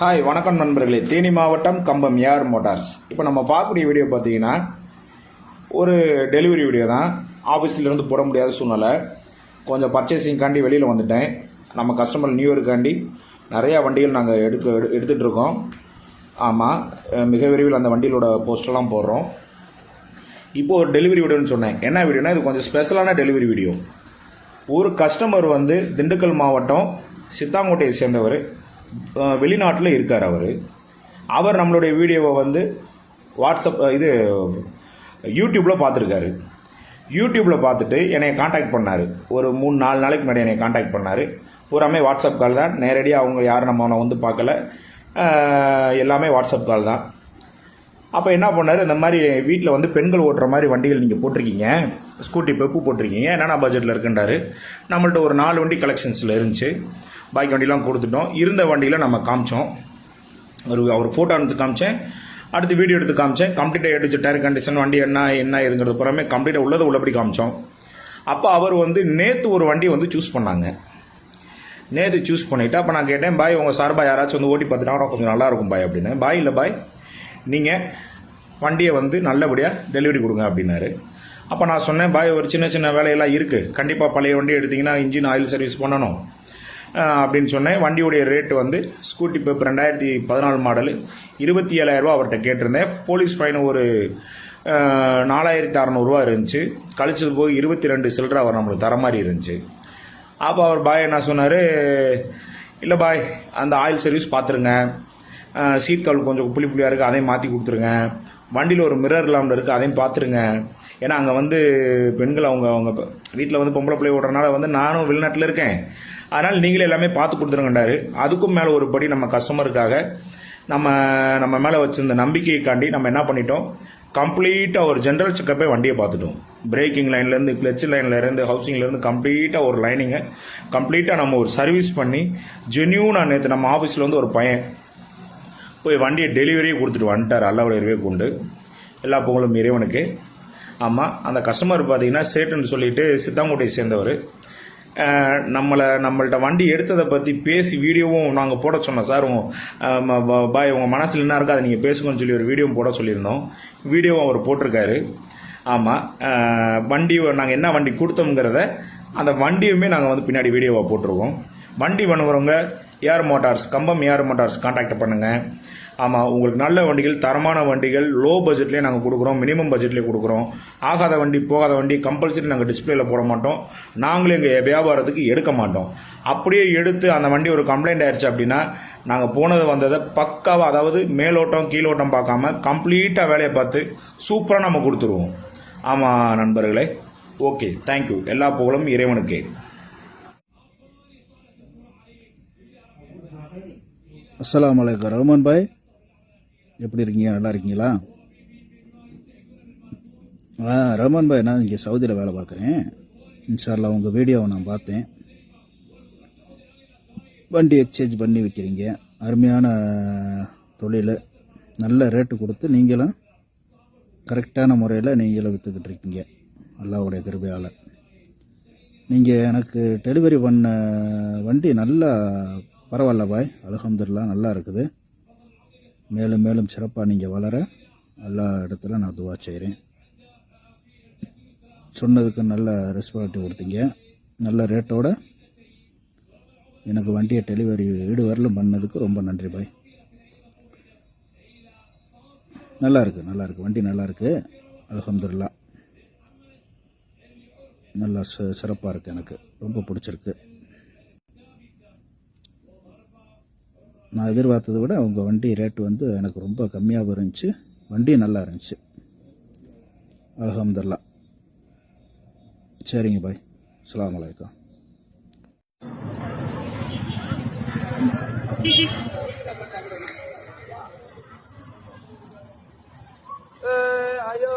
Hi வணக்கம் நண்பர்களே. தேனி மாவட்டம் கம்பம் ஏஆர் மோட்டார்ஸ். இப்போ நம்ம பார்க்கக்கூடிய வீடியோ பார்த்தீங்கன்னா ஒரு டெலிவரி வீடியோ தான். ஆஃபீஸ்லேருந்து போட முடியாத சூழ்நிலை, கொஞ்சம் பர்ச்சேசிங்காண்டி வெளியில் வந்துட்டேன். நம்ம கஸ்டமர் நியூ இயருக்காண்டி நிறையா வண்டிகள் நாங்கள் எடுத்துகிட்டு இருக்கோம். ஆமாம், மிக விரைவில் அந்த வண்டிகளோட போஸ்டெல்லாம் போடுறோம். இப்போது ஒரு டெலிவரி வீடியோன்னு சொன்னேன். என்ன வீடியோனா இது கொஞ்சம் ஸ்பெஷலான டெலிவரி வீடியோ. ஒரு கஸ்டமர் வந்து திண்டுக்கல் மாவட்டம் சித்தாங்கோட்டையை சேர்ந்தவர், வெளிநாட்டில் இருக்கார். அவர் நம்மளுடைய வீடியோவை வந்து வாட்ஸ்அப் யூடியூப்பில் பார்த்துருக்காரு. யூடியூப்பில் பார்த்துட்டு என்னை காண்டாக்ட் பண்ணார். ஒரு 3-4 நாளைக்கு முன்னாடி என்னை காண்டாக்ட் பண்ணார். பூராமே வாட்ஸ்அப் கால் தான். நேரடியாக அவங்க யாரும் நம்ம வந்து பார்க்கல, எல்லாமே வாட்ஸ்அப் கால் தான். அப்போ என்ன பண்ணார், இந்த மாதிரி வீட்டில் வந்து பெண்கள் ஓட்டுற மாதிரி வண்டிகள் நீங்கள் போட்டிருக்கீங்க, ஸ்கூட்டி பெப்பு போட்டிருக்கீங்க, என்னென்ன பட்ஜெட்டில் இருக்குன்றாரு. நம்மள்ட்ட ஒரு 4 வண்டி கலெக்ஷன்ஸில் இருந்துச்சு. பைக் வண்டிலாம் கொடுத்துட்டோம். இருந்த வண்டியில் நம்ம காமிச்சோம். அவர் ஃபோட்டோ எடுத்து காமிச்சேன், அடுத்து வீடியோ எடுத்து காமிச்சேன். கம்ப்ளீட்டாக எடுத்து டயர் கண்டிஷன், வண்டி என்ன இதுங்கிறது புறமே கம்ப்ளீட்டாக உள்ளபடி காமிச்சோம். அப்போ அவர் வந்து நேற்று ஒரு வண்டியை வந்து சூஸ் பண்ணாங்க. நேற்று சூஸ் பண்ணிவிட்டு அப்போ நான் கேட்டேன், பாய் உங்கள் சார்பாக யாராச்சும் வந்து ஓட்டி பார்த்துட்டாங்கன்னா கொஞ்சம் நல்லாயிருக்கும் பாய் அப்படின்னு. பாய் இல்லை பாய், நீங்கள் வண்டியை வந்து நல்லபடியாக டெலிவரி கொடுங்க அப்படின்னாரு. அப்போ நான் சொன்னேன், பாய் ஒரு சின்ன சின்ன வேலையெல்லாம் இருக்குது, கண்டிப்பாக பழைய வண்டி எடுத்திங்கன்னா இன்ஜின் ஆயில் சர்வீஸ் பண்ணணும் அப்படின்னு சொன்னேன். வண்டியுடைய ரேட்டு வந்து ஸ்கூட்டி பெப் 2014 மாடலு 27,000 ரூபா அவர்கிட்ட கேட்டிருந்தேன். போலீஸ் ஃபைன் ஒரு 4,600 ரூபா இருந்துச்சு. கழிச்சது போய் 22 சில்லரை அவர் நம்மளுக்கு தர மாதிரி இருந்துச்சு. அப்போ அவர் பாய் என்ன சொன்னார், இல்லை பாய் அந்த ஆயில் சர்வீஸ் பார்த்துருங்க, சீட் கவல் கொஞ்சம் புள்ளியாக இருக்குது, அதையும் மாற்றி கொடுத்துருங்க, வண்டியில் ஒரு மிரர் லாம்ப் இருக்குது, அதையும் பார்த்துருங்க. ஏன்னா அங்கே வந்து பெண்கள் அவங்க வீட்டில் வந்து பொம்பளை பிள்ளை ஓடுறதுனால வந்து நானும் வெளிநாட்டில் இருக்கேன், அதனால் நீங்களே எல்லாமே பார்த்து கொடுத்துருங்கண்டாரு. அதுக்கும் மேலே ஒரு படி நம்ம கஸ்டமருக்காக நம்ம மேலே வச்சிருந்த நம்பிக்கைக்காண்டி நம்ம என்ன பண்ணிட்டோம், கம்ப்ளீட்டாக ஒரு ஜென்ரல் செக்கப்பே வண்டியை பார்த்துட்டோம். பிரேக்கிங் லைன்லேருந்து, கிளச் லைன்லேருந்து, ஹவுசிங்லேருந்து கம்ப்ளீட்டாக ஒரு லைனிங்கை கம்ப்ளீட்டாக நம்ம ஒரு சர்வீஸ் பண்ணி ஜென்யூனாக நேற்று நம்ம ஆஃபீஸில் வந்து ஒரு பையன் போய் வண்டியை டெலிவரியே கொடுத்துட்டு வந்துட்டார். அல்லாவுடைய கொண்டு எல்லா புகழும் இறைவனுக்கு. ஆமாம், அந்த கஸ்டமர் பார்த்தீங்கன்னா சேட்டுன்னு சொல்லிட்டு சித்தாங்கோட்டையை சேர்ந்தவர். நம்மள்ட்ட வண்டி எடுத்ததை பற்றி பேசி வீடியோவும் நாங்கள் போட சொன்னோம். சார் பாய் உங்கள் மனசில் என்ன இருக்கோ அதை நீங்கள் பேசுங்கன்னு சொல்லி ஒரு வீடியோவும் போட சொல்லியிருந்தோம். வீடியோவும் அவர் போட்டிருக்காரு. ஆமாம், வண்டி நாங்கள் என்ன வண்டி கொடுத்தோங்கிறத அந்த வண்டியுமே நாங்கள் வந்து பின்னாடி வீடியோவாக போட்டிருக்கோம். வண்டி பண்ணுறவங்க ஏஆர் மோட்டார்ஸ், கம்பம் ஏஆர் மோட்டார்ஸ் கான்டாக்ட் பண்ணுங்கள். ஆமாம், உங்களுக்கு நல்ல வண்டிகள், தரமான வண்டிகள் லோ பட்ஜெட்லேயே நாங்கள் கொடுக்குறோம், மினிமம் பட்ஜெட்லேயே கொடுக்குறோம். ஆகாத வண்டி போகாத வண்டி கம்பல்சரி நாங்கள் டிஸ்பிளேல போட மாட்டோம், நாங்களே எங்கள் வியாபாரத்துக்கு எடுக்க மாட்டோம். அப்படியே எடுத்து அந்த வண்டி ஒரு கம்ப்ளைண்ட் ஆயிடுச்சு அப்படின்னா நாங்கள் போனது வந்ததை பக்காவாக, அதாவது மேலோட்டம் கீழோட்டம் பார்க்காம கம்ப்ளீட்டாக வேலையை பார்த்து சூப்பராக நம்ம கொடுத்துருவோம். ஆமாம் நண்பர்களே, ஓகே, தேங்க்யூ. எல்லா புகழும் இறைவனுக்கே. அஸ்ஸலாமு அலைக்கும் ரஹ்மான் பாய், எப்படி இருக்கீங்க? நல்லா இருக்கீங்களா? ரஹ்மான் பாய், நான் இங்கே சவுதியில் வேலை பார்க்குறேன். இன்ஷா அல்லாஹ் உங்கள் வீடியோவை நான் பார்த்தேன். வண்டி எக்ஸ்சேஞ்ச் பண்ணி விற்கிறீங்க, அருமையான தொழில், நல்ல ரேட்டு கொடுத்து நீங்களும் கரெக்டான முறையில் நீங்களும் விற்றுக்கிட்டு இருக்கீங்க. அல்லாஹ்வுடைய கிருபையால் நீங்கள் எனக்கு டெலிவரி பண்ண வண்டி நல்லா பரவாயில்ல பாய், அல்ஹம்துலில்லாஹ் நல்லா இருக்குது. மேலும் மேலும் சிறப்பாக நீங்கள் வளர எல்லா இடத்துல நான் துவா செய்கிறேன். சொன்னதுக்கு நல்ல ரெஸ்பான்சிவ் கொடுத்தீங்க, நல்ல ரேட்டோட எனக்கு வண்டியை டெலிவரி வீடு வரலும் பண்ணதுக்கு ரொம்ப நன்றி பாய். நல்லா இருக்குது வண்டி, நல்லா இருக்குது அல்ஹம்துலில்லாஹ். நல்லா சிறப்பாக இருக்குது, எனக்கு ரொம்ப பிடிச்சிருக்கு. நான் எதிர்பார்த்ததை விட உங்கள் வண்டி ரேட்டு வந்து எனக்கு ரொம்ப கம்மியாகவும் இருந்துச்சு, வண்டி நல்லா இருந்துச்சு அல்ஹம்துலில்லாஹ். சரிங்க பாய், அஸ்ஸலாமு அலைக்கும். ayo